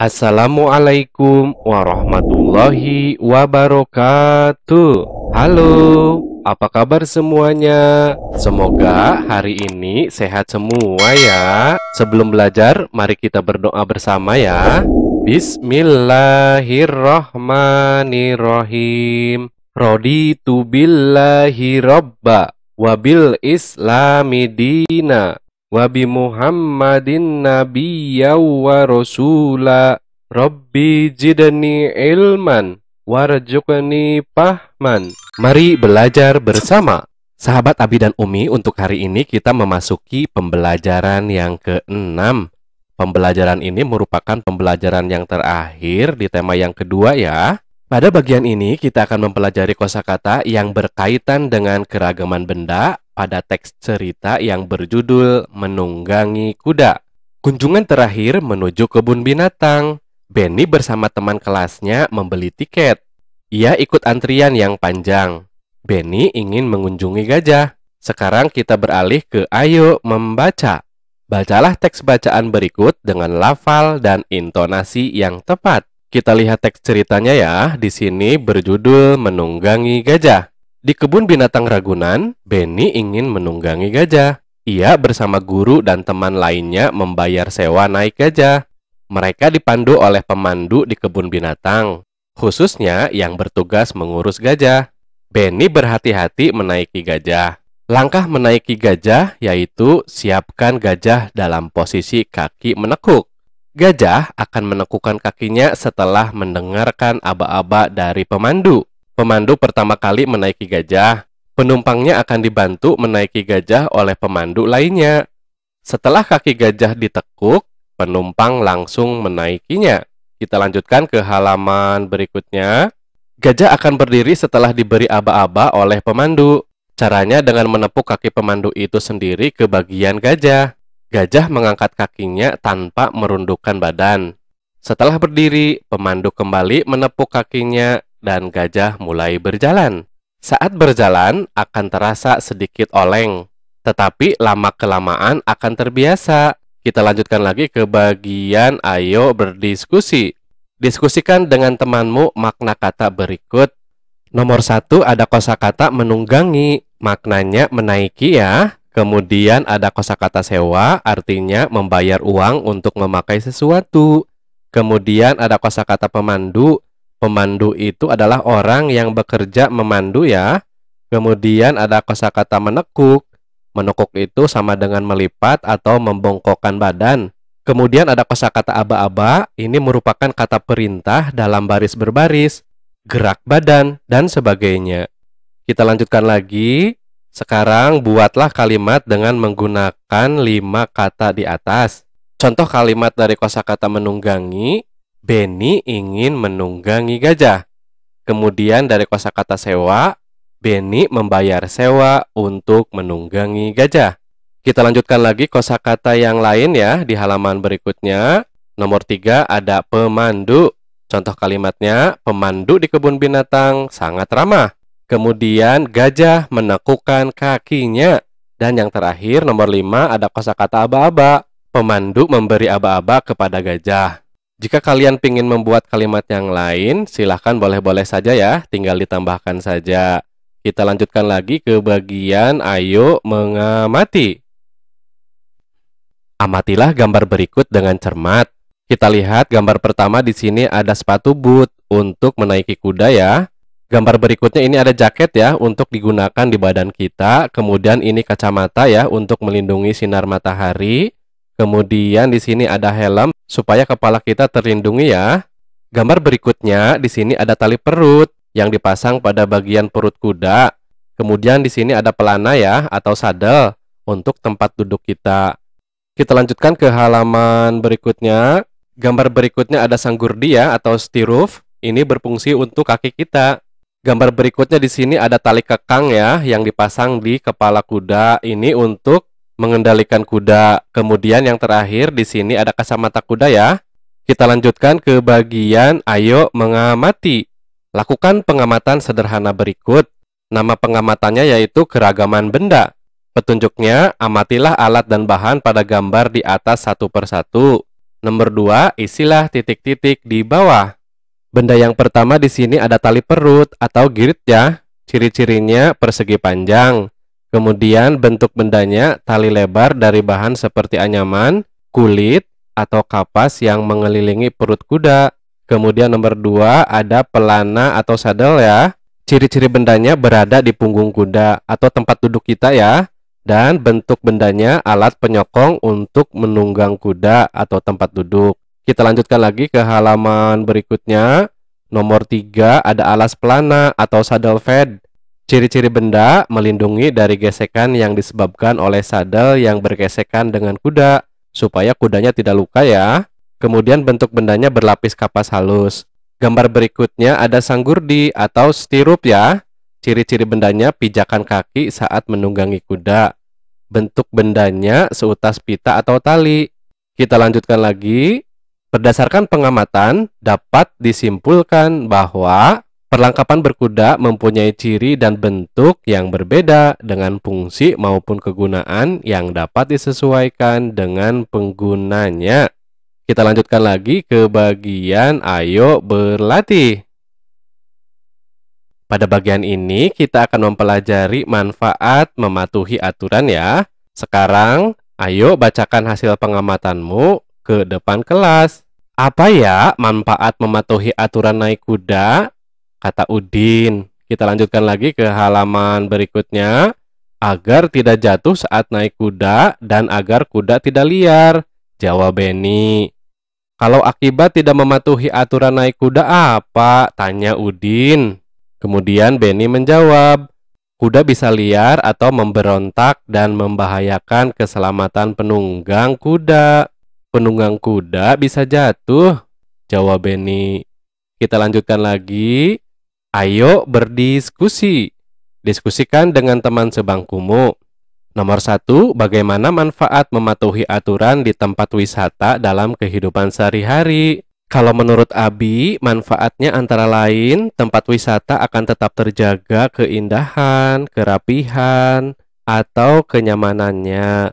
Assalamualaikum warahmatullahi wabarakatuh. Halo, apa kabar semuanya? Semoga hari ini sehat semua ya. Sebelum belajar, mari kita berdoa bersama ya. Bismillahirrahmanirrahim. Raditu billahi robba wabil islami dina Wabi Muhammadin nabiyya wa rasula. Rabbi jidni ilman warzuqni fahman. Mari belajar bersama. Sahabat Abi dan Umi, untuk hari ini kita memasuki pembelajaran yang ke-6. Pembelajaran ini merupakan pembelajaran yang terakhir di tema yang kedua ya. Pada bagian ini kita akan mempelajari kosakata yang berkaitan dengan keragaman benda pada teks cerita yang berjudul Menunggangi Kuda. Kunjungan terakhir menuju kebun binatang. Benny bersama teman kelasnya membeli tiket. Ia ikut antrian yang panjang. Benny ingin mengunjungi gajah. Sekarang kita beralih ke ayo membaca. Bacalah teks bacaan berikut dengan lafal dan intonasi yang tepat. Kita lihat teks ceritanya ya. Di sini berjudul Menunggangi Gajah. Di kebun binatang Ragunan, Benny ingin menunggangi gajah. Ia bersama guru dan teman lainnya membayar sewa naik gajah. Mereka dipandu oleh pemandu di kebun binatang, khususnya yang bertugas mengurus gajah. Benny berhati-hati menaiki gajah. Langkah menaiki gajah yaitu siapkan gajah dalam posisi kaki menekuk. Gajah akan menekukkan kakinya setelah mendengarkan aba-aba dari pemandu. Pemandu pertama kali menaiki gajah. Penumpangnya akan dibantu menaiki gajah oleh pemandu lainnya. Setelah kaki gajah ditekuk, penumpang langsung menaikinya. Kita lanjutkan ke halaman berikutnya. Gajah akan berdiri setelah diberi aba-aba oleh pemandu. Caranya dengan menepuk kaki pemandu itu sendiri ke bagian gajah. Gajah mengangkat kakinya tanpa merundukkan badan. Setelah berdiri, pemandu kembali menepuk kakinya dan gajah mulai berjalan. Saat berjalan akan terasa sedikit oleng, tetapi lama-kelamaan akan terbiasa. Kita lanjutkan lagi ke bagian ayo berdiskusi. Diskusikan dengan temanmu makna kata berikut. Nomor 1 ada kosakata menunggangi, maknanya menaiki ya. Kemudian ada kosakata sewa, artinya membayar uang untuk memakai sesuatu. Kemudian ada kosakata pemandu. Pemandu itu adalah orang yang bekerja memandu ya. Kemudian ada kosakata menekuk. Menekuk itu sama dengan melipat atau membongkokkan badan. Kemudian ada kosakata aba-aba. Ini merupakan kata perintah dalam baris berbaris, gerak badan, dan sebagainya. Kita lanjutkan lagi. Sekarang buatlah kalimat dengan menggunakan 5 kata di atas. Contoh kalimat dari kosakata menunggangi. Benny ingin menunggangi gajah. Kemudian dari kosakata sewa, Benny membayar sewa untuk menunggangi gajah. Kita lanjutkan lagi kosakata yang lain ya di halaman berikutnya. Nomor 3 ada pemandu. Contoh kalimatnya, pemandu di kebun binatang sangat ramah. Kemudian gajah menekukkan kakinya. Dan yang terakhir nomor 5 ada kosakata aba-aba. Pemandu memberi aba-aba kepada gajah. Jika kalian ingin membuat kalimat yang lain, silahkan boleh-boleh saja ya, tinggal ditambahkan saja. Kita lanjutkan lagi ke bagian ayo mengamati. Amatilah gambar berikut dengan cermat. Kita lihat gambar pertama di sini ada sepatu boot untuk menaiki kuda ya. Gambar berikutnya ini ada jaket ya untuk digunakan di badan kita. Kemudian ini kacamata ya untuk melindungi sinar matahari. Kemudian di sini ada helm supaya kepala kita terlindungi ya. Gambar berikutnya di sini ada tali perut yang dipasang pada bagian perut kuda. Kemudian di sini ada pelana ya atau sadel untuk tempat duduk kita. Kita lanjutkan ke halaman berikutnya. Gambar berikutnya ada sanggurdi ya atau stirrup. Ini berfungsi untuk kaki kita. Gambar berikutnya di sini ada tali kekang ya yang dipasang di kepala kuda. Ini untuk mengendalikan kuda. Kemudian yang terakhir di sini ada kacamata kuda ya. Kita lanjutkan ke bagian ayo mengamati. Lakukan pengamatan sederhana berikut. Nama pengamatannya yaitu keragaman benda. Petunjuknya, amatilah alat dan bahan pada gambar di atas satu persatu. Nomor 2, isilah titik-titik di bawah. Benda yang pertama di sini ada tali perut atau girit ya. Ciri-cirinya persegi panjang. Kemudian bentuk bendanya tali lebar dari bahan seperti anyaman, kulit, atau kapas yang mengelilingi perut kuda. Kemudian nomor 2 ada pelana atau sadel ya. Ciri-ciri bendanya berada di punggung kuda atau tempat duduk kita ya. Dan bentuk bendanya alat penyokong untuk menunggang kuda atau tempat duduk. Kita lanjutkan lagi ke halaman berikutnya. Nomor 3 ada alas pelana atau saddle pad. Ciri-ciri benda melindungi dari gesekan yang disebabkan oleh sadel yang bergesekan dengan kuda, supaya kudanya tidak luka ya. Kemudian bentuk bendanya berlapis kapas halus. Gambar berikutnya ada sanggurdi atau stirrup ya. Ciri-ciri bendanya pijakan kaki saat menunggangi kuda. Bentuk bendanya seutas pita atau tali. Kita lanjutkan lagi. Berdasarkan pengamatan, dapat disimpulkan bahwa perlengkapan berkuda mempunyai ciri dan bentuk yang berbeda dengan fungsi maupun kegunaan yang dapat disesuaikan dengan penggunanya. Kita lanjutkan lagi ke bagian ayo berlatih. Pada bagian ini kita akan mempelajari manfaat mematuhi aturan ya. Sekarang, ayo bacakan hasil pengamatanmu ke depan kelas. Apa ya manfaat mematuhi aturan naik kuda? Kata Udin. Kita lanjutkan lagi ke halaman berikutnya. Agar tidak jatuh saat naik kuda dan agar kuda tidak liar. Jawab Beni. Kalau akibat tidak mematuhi aturan naik kuda apa? Tanya Udin. Kemudian Beni menjawab, kuda bisa liar atau memberontak dan membahayakan keselamatan penunggang kuda. Penunggang kuda bisa jatuh. Jawab Beni. Kita lanjutkan lagi. Ayo berdiskusi. Diskusikan dengan teman sebangkumu. Nomor 1, bagaimana manfaat mematuhi aturan di tempat wisata dalam kehidupan sehari-hari? Kalau menurut Abi, manfaatnya antara lain tempat wisata akan tetap terjaga keindahan, kerapihan, atau kenyamanannya.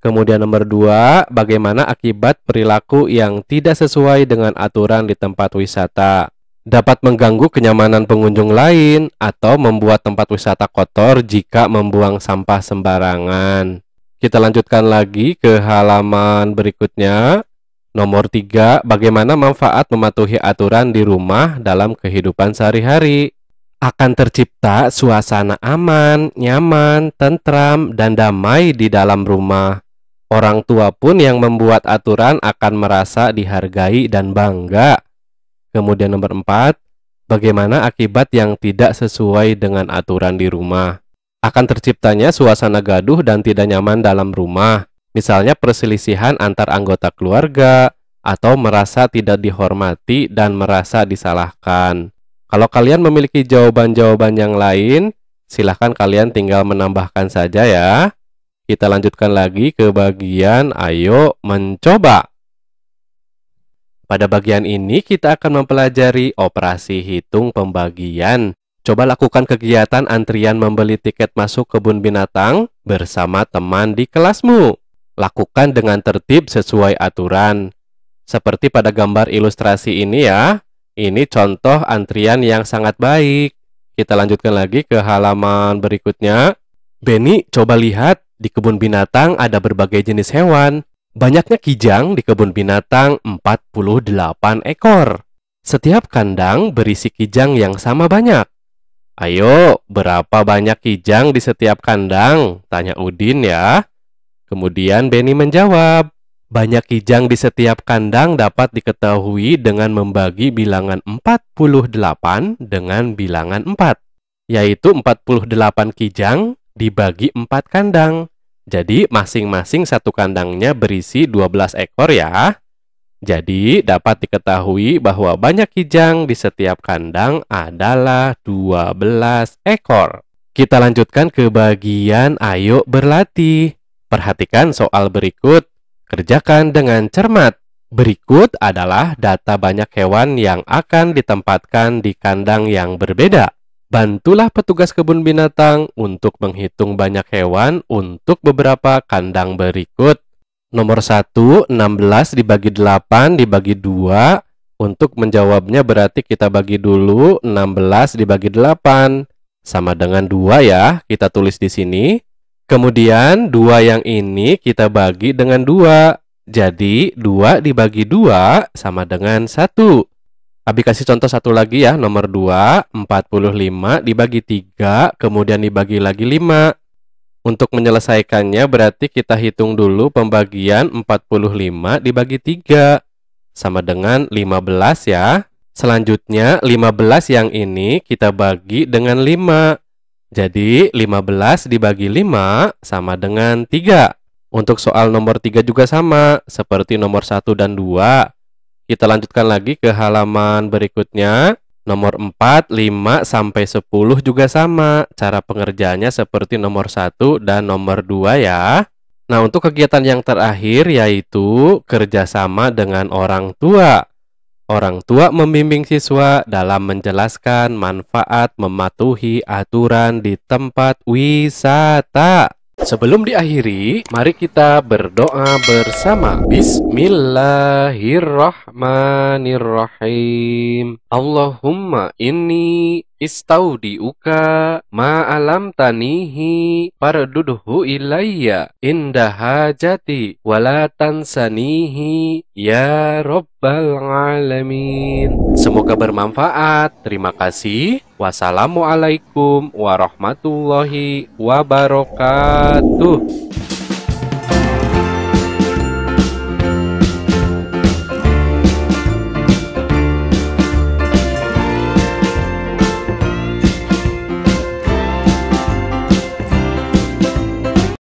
Kemudian nomor 2, bagaimana akibat perilaku yang tidak sesuai dengan aturan di tempat wisata? Dapat mengganggu kenyamanan pengunjung lain atau membuat tempat wisata kotor jika membuang sampah sembarangan. Kita lanjutkan lagi ke halaman berikutnya. Nomor 3, bagaimana manfaat mematuhi aturan di rumah dalam kehidupan sehari-hari? Akan tercipta suasana aman, nyaman, tentram, dan damai di dalam rumah. Orang tua pun yang membuat aturan akan merasa dihargai dan bangga. Kemudian nomor 4, bagaimana akibat yang tidak sesuai dengan aturan di rumah? Akan terciptanya suasana gaduh dan tidak nyaman dalam rumah. Misalnya perselisihan antar anggota keluarga, atau merasa tidak dihormati dan merasa disalahkan. Kalau kalian memiliki jawaban-jawaban yang lain, silahkan kalian tinggal menambahkan saja ya. Kita lanjutkan lagi ke bagian ayo mencoba. Pada bagian ini kita akan mempelajari operasi hitung pembagian. Coba lakukan kegiatan antrian membeli tiket masuk kebun binatang bersama teman di kelasmu. Lakukan dengan tertib sesuai aturan. Seperti pada gambar ilustrasi ini ya. Ini contoh antrian yang sangat baik. Kita lanjutkan lagi ke halaman berikutnya. Beni, coba lihat, di kebun binatang ada berbagai jenis hewan. Banyaknya kijang di kebun binatang 48 ekor. Setiap kandang berisi kijang yang sama banyak. Ayo, berapa banyak kijang di setiap kandang? Tanya Udin ya. Kemudian Beni menjawab, banyak kijang di setiap kandang dapat diketahui dengan membagi bilangan 48 dengan bilangan 4. Yaitu 48 kijang dibagi 4 kandang. Jadi masing-masing satu kandangnya berisi 12 ekor ya. Jadi dapat diketahui bahwa banyak kijang di setiap kandang adalah 12 ekor. Kita lanjutkan ke bagian ayo berlatih. Perhatikan soal berikut. Kerjakan dengan cermat. Berikut adalah data banyak hewan yang akan ditempatkan di kandang yang berbeda. Bantulah petugas kebun binatang untuk menghitung banyak hewan untuk beberapa kandang berikut. Nomor 1, 16 dibagi 8 dibagi 2. Untuk menjawabnya berarti kita bagi dulu 16 dibagi 8. Sama dengan 2 ya, kita tulis di sini. Kemudian 2 yang ini kita bagi dengan 2. Jadi 2 dibagi 2 sama dengan 1. Abi kasih contoh satu lagi ya, nomor 2, 45 dibagi 3, kemudian dibagi lagi 5. Untuk menyelesaikannya berarti kita hitung dulu pembagian 45 dibagi 3. Sama dengan 15 ya. Selanjutnya 15 yang ini kita bagi dengan 5. Jadi 15 dibagi 5 sama dengan 3. Untuk soal nomor 3 juga sama, seperti nomor 1 dan 2. Kita lanjutkan lagi ke halaman berikutnya. Nomor 4, 5, sampai 10 juga sama. Cara pengerjaannya seperti nomor 1 dan nomor 2 ya. Nah, untuk kegiatan yang terakhir yaitu kerjasama dengan orang tua. Orang tua membimbing siswa dalam menjelaskan manfaat mematuhi aturan di tempat wisata. Sebelum diakhiri, mari kita berdoa bersama. Bismillahirrahmanirrahim. Allahumma inni istaudiuka ma'alam tanihi fardudhu ilayya inda hajati wala tansanihi ya rabbal alamin. Semoga bermanfaat. Terima kasih. Wassalamualaikum warahmatullahi wabarakatuh.